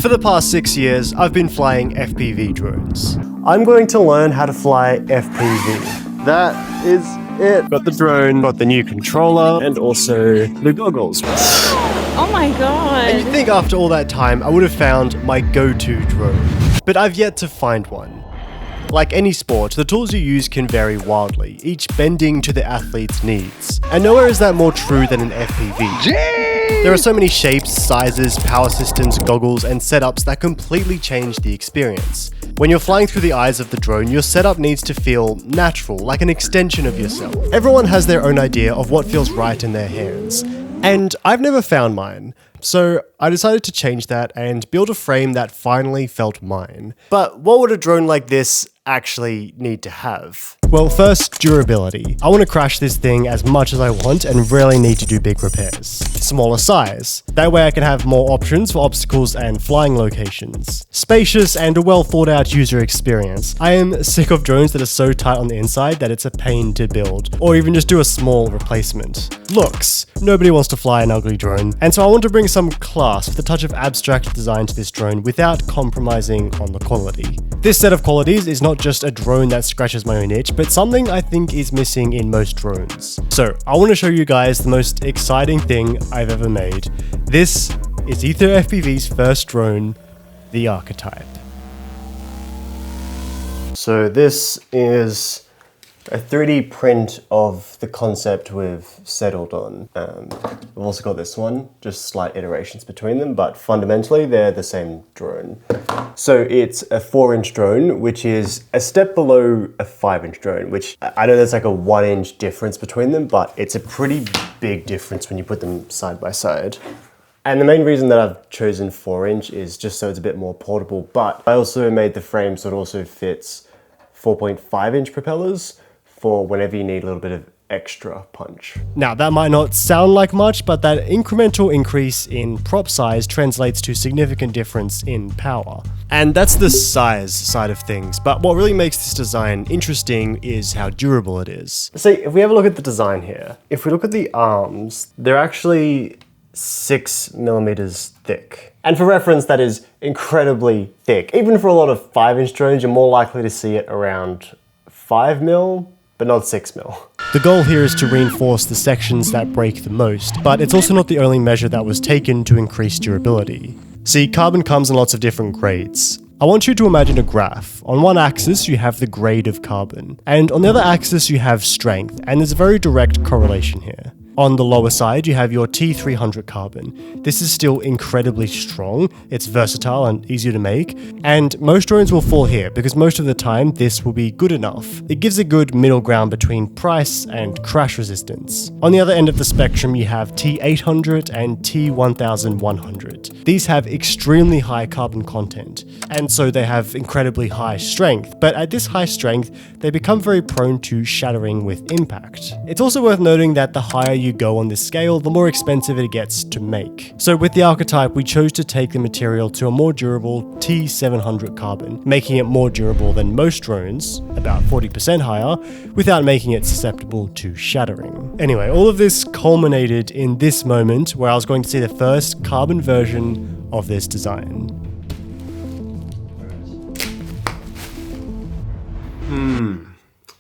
For the past 6 years, I've been flying FPV drones. I'm going to learn how to fly FPV. That is it. Got the drone, got the new controller, and also the goggles. Oh my god. And you'd think after all that time, I would have found my go-to drone. But I've yet to find one. Like any sport, the tools you use can vary wildly, each bending to the athlete's needs. And nowhere is that more true than an FPV. There are so many shapes, sizes, power systems, goggles, and setups that completely change the experience. When you're flying through the eyes of the drone, your setup needs to feel natural, like an extension of yourself. Everyone has their own idea of what feels right in their hands. And I've never found mine. So I decided to change that and build a frame that finally felt mine. But what would a drone like this actually need to have? Well, first, durability. I want to crash this thing as much as I want and rarely need to do big repairs. Smaller size. That way I can have more options for obstacles and flying locations. Spacious and a well thought out user experience. I am sick of drones that are so tight on the inside that it's a pain to build, or even just do a small replacement. Looks. Nobody wants to fly an ugly drone, and so I want to bring some class with a touch of abstract design to this drone without compromising on the quality. This set of qualities is not just a drone that scratches my own itch, but something I think is missing in most drones. So I want to show you guys the most exciting thing I've ever made. This is Ether FPV's first drone, the Archetype. So this is a 3D print of the concept we've settled on. We've also got this one, just slight iterations between them, but fundamentally they're the same drone. So it's a 4-inch drone, which is a step below a 5-inch drone, which I know there's like a 1-inch difference between them, but it's a pretty big difference when you put them side by side. And the main reason that I've chosen 4-inch is just so it's a bit more portable, but I also made the frame so it also fits 4.5-inch propellers for whenever you need a little bit of extra punch. Now that might not sound like much, but that incremental increase in prop size translates to significant difference in power. And that's the size side of things, but what really makes this design interesting is how durable it is. See, if we have a look at the design here, if we look at the arms, they're actually 6 millimeters thick. And for reference, that is incredibly thick. Even for a lot of 5-inch drones, you're more likely to see it around 5 mil, but not 6 mil. The goal here is to reinforce the sections that break the most, but it's also not the only measure that was taken to increase durability. See, carbon comes in lots of different grades. I want you to imagine a graph. On one axis, you have the grade of carbon, and on the other axis, you have strength, and there's a very direct correlation here. On the lower side, you have your T300 carbon. This is still incredibly strong, it's versatile and easy to make, and most drones will fall here because most of the time this will be good enough. It gives a good middle ground between price and crash resistance. On the other end of the spectrum, you have T800 and T1100. These have extremely high carbon content, and so they have incredibly high strength, but at this high strength, they become very prone to shattering with impact. It's also worth noting that the higher you go on this scale, the more expensive it gets to make. So with the Archetype, we chose to take the material to a more durable T700 carbon, making it more durable than most drones, about 40% higher, without making it susceptible to shattering. Anyway, all of this culminated in this moment where I was going to see the first carbon version of this design.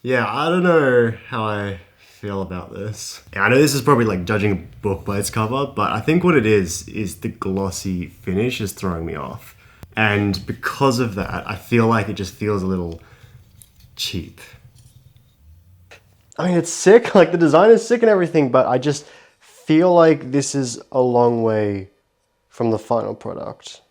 Yeah, I don't know how I feel about this. Yeah, I know this is probably like judging a book by its cover, but I think what it is the glossy finish is throwing me off. And because of that, I feel like it just feels a little cheap. I mean, it's sick, like the design is sick and everything, but I just feel like this is a long way from the final product.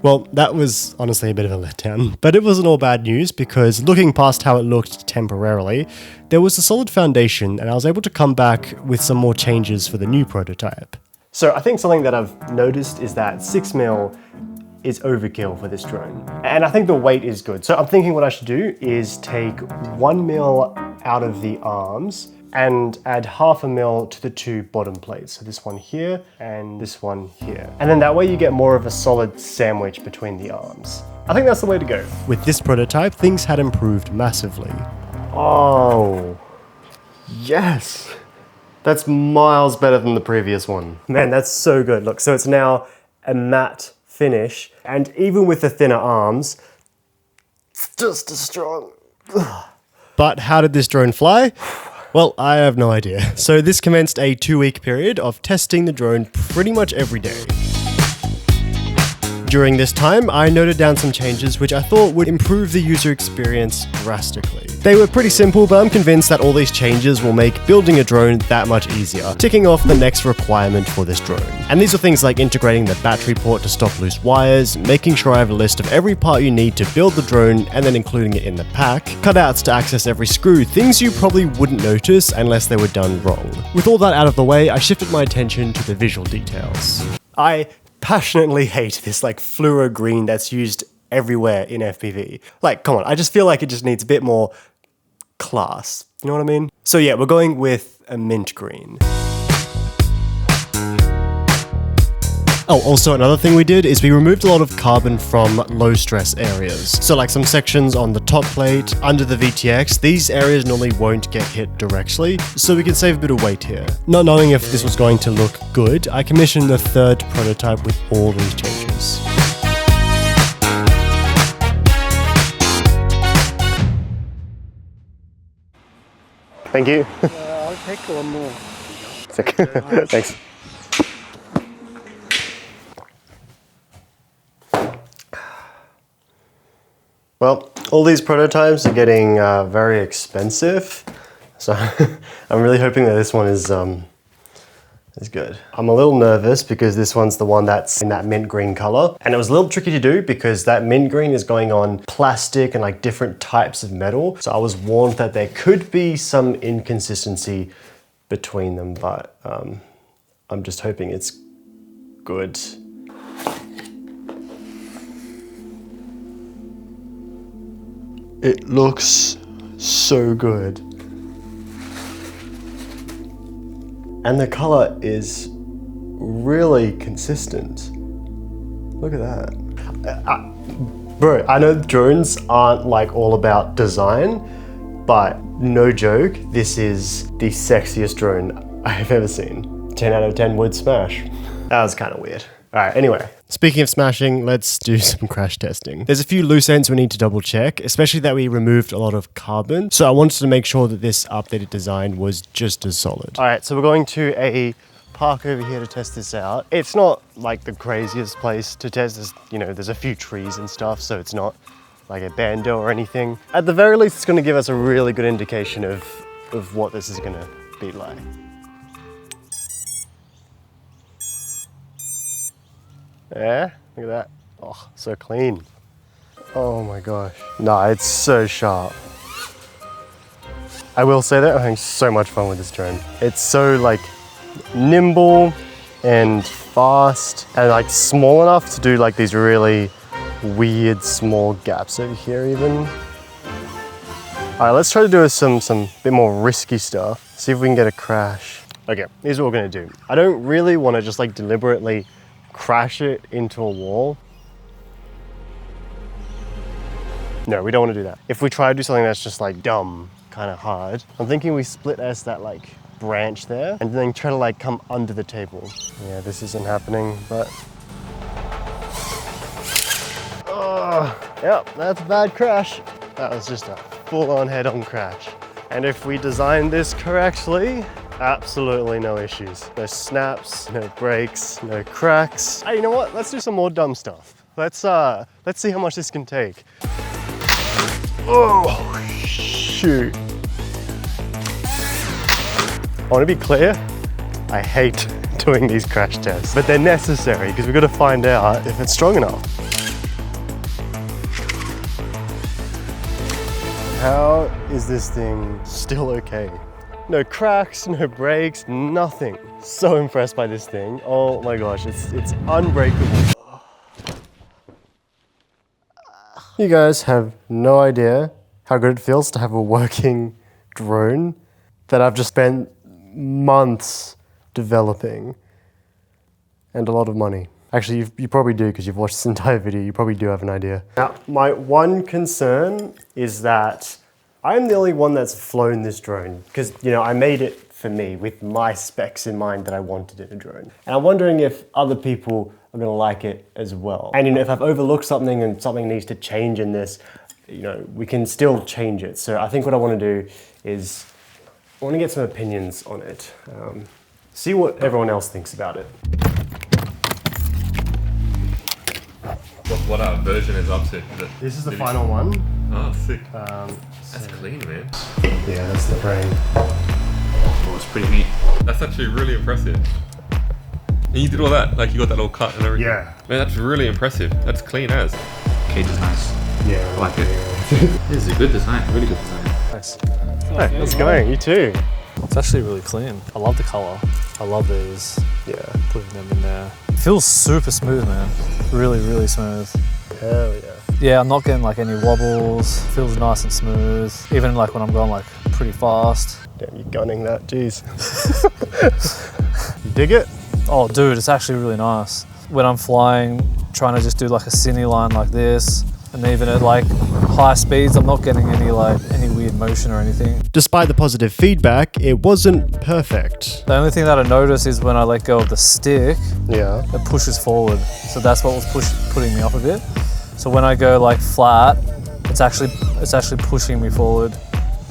Well, that was honestly a bit of a letdown, but it wasn't all bad news because looking past how it looked temporarily, there was a solid foundation and I was able to come back with some more changes for the new prototype. So I think something that I've noticed is that 6 mil is overkill for this drone. And I think the weight is good. So I'm thinking what I should do is take 1 mil out of the arms and add 0.5 mil to the 2 bottom plates. So this one here and this one here. And then that way you get more of a solid sandwich between the arms. I think that's the way to go. With this prototype, things had improved massively. Oh, yes. That's miles better than the previous one. Man, that's so good. Look, so it's now a matte finish. And even with the thinner arms, it's just as strong. But how did this drone fly? Well, I have no idea. So this commenced a 2-week period of testing the drone pretty much every day. During this time, I noted down some changes which I thought would improve the user experience drastically. They were pretty simple, but I'm convinced that all these changes will make building a drone that much easier, ticking off the next requirement for this drone. And these are things like integrating the battery port to stop loose wires, making sure I have a list of every part you need to build the drone and then including it in the pack, cutouts to access every screw, things you probably wouldn't notice unless they were done wrong. With all that out of the way, I shifted my attention to the visual details. I passionately hate this like fluoro green that's used everywhere in FPV. Like, come on, I just feel like it just needs a bit more class. You know what I mean? So yeah, we're going with a mint green. Oh, also another thing we did is we removed a lot of carbon from low stress areas. So like some sections on the top plate, under the VTX, these areas normally won't get hit directly, so we can save a bit of weight here. Not knowing if this was going to look good, I commissioned a third prototype with all these changes. Thank you. I'll take one more. Thanks. Well, all these prototypes are getting very expensive, so I'm really hoping that this one is good. I'm a little nervous because this one's the one that's in that mint green color, and it was a little tricky to do because that mint green is going on plastic and like different types of metal. So I was warned that there could be some inconsistency between them, but I'm just hoping it's good. It looks so good. And the color is really consistent. Look at that. Bro, I know drones aren't like all about design, but no joke, this is the sexiest drone I've ever seen. 10 out of 10 would smash. That was kind of weird. All right, anyway. Speaking of smashing, let's do some crash testing. There's a few loose ends we need to double check, especially that we removed a lot of carbon. So I wanted to make sure that this updated design was just as solid. All right, so we're going to a park over here to test this out. It's not like the craziest place to test this. You know, there's a few trees and stuff, so it's not like a bando or anything. At the very least, it's gonna give us a really good indication of what this is gonna be like. Yeah, look at that. Oh, so clean. Oh my gosh. Nah, it's so sharp. I will say that I'm having so much fun with this drone. It's so like nimble and fast and like small enough to do like these really weird small gaps over here even. All right, let's try to do some bit more risky stuff. See if we can get a crash. Okay, here's what we're gonna do. I don't really wanna just like deliberately crash it into a wall. No, we don't want to do that. If we try to do something that's just like dumb, kind of hard, I'm thinking we split as that like branch there and then try to like come under the table. Yeah, this isn't happening, but... Oh, yep, that's a bad crash. That was just a full-on head-on crash. And if we design this correctly, absolutely no issues. No snaps, no breaks, no cracks. Hey, you know what? Let's do some more dumb stuff. Let's see how much this can take. Oh, shoot. I want to be clear, I hate doing these crash tests, but they're necessary because we've got to find out if it's strong enough. How is this thing still okay? No cracks, no breaks, nothing. So impressed by this thing. Oh my gosh, it's unbreakable. You guys have no idea how good it feels to have a working drone that I've just spent months developing and a lot of money. Actually, you probably do because you've watched this entire video. You probably do have an idea. Now, my one concern is that I'm the only one that's flown this drone because, you know, I made it for me with my specs in mind that I wanted in a drone. And I'm wondering if other people are gonna like it as well. And you know, if I've overlooked something and something needs to change in this, you know, we can still change it. So I think what I want to do is I want to get some opinions on it. See what everyone else thinks about it. What version is up to? This is the final one. Oh, sick. That's clean, man. Yeah, that's the brain. Oh, it's pretty neat. That's actually really impressive. And you did all that? Like you got that all cut and everything? Yeah. Man, that's really impressive. That's clean as. Cage is nice. Yeah. I like it. This is a good design, really good design. Nice. Hey, how's it going? You too. It's actually really clean. I love the color. I love these. Yeah. Putting them in there. It feels super smooth, man. Really, really smooth. Hell yeah. Yeah, I'm not getting like any wobbles. Feels nice and smooth. Even like when I'm going like pretty fast. Damn, you're gunning that, jeez. You dig it? Oh, dude, it's actually really nice. When I'm flying, trying to just do like a cine line like this, and even at like high speeds, I'm not getting any weird motion or anything. Despite the positive feedback, it wasn't perfect. The only thing that I notice is when I let go of the stick, Yeah. it pushes forward. So that's what was putting me off a bit. So when I go like flat, it's actually pushing me forward.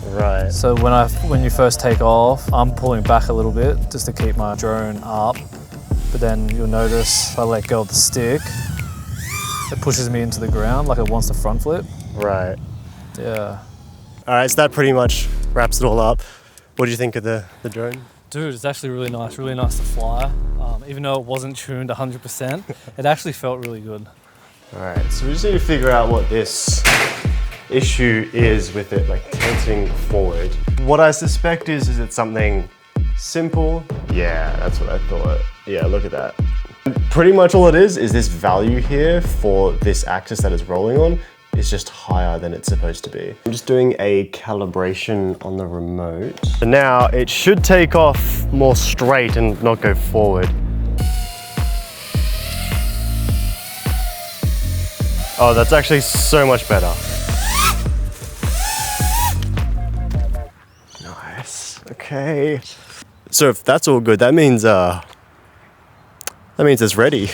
Right. So when you first take off, I'm pulling back a little bit just to keep my drone up. But then you'll notice if I let go of the stick, it pushes me into the ground like it wants to front flip. Right. Yeah. All right, so that pretty much wraps it all up. What do you think of the drone? Dude, it's actually really nice to fly. Even though it wasn't tuned 100%, it actually felt really good. All right, so we just need to figure out what this issue is with it, like tilting forward. What I suspect is it's something simple. Yeah, that's what I thought. Yeah, look at that. Pretty much all it is this value here for this axis that it's rolling on is just higher than it's supposed to be. I'm just doing a calibration on the remote. So now it should take off more straight and not go forward. Oh, that's actually so much better. Nice, okay. So if that's all good, that means it's ready.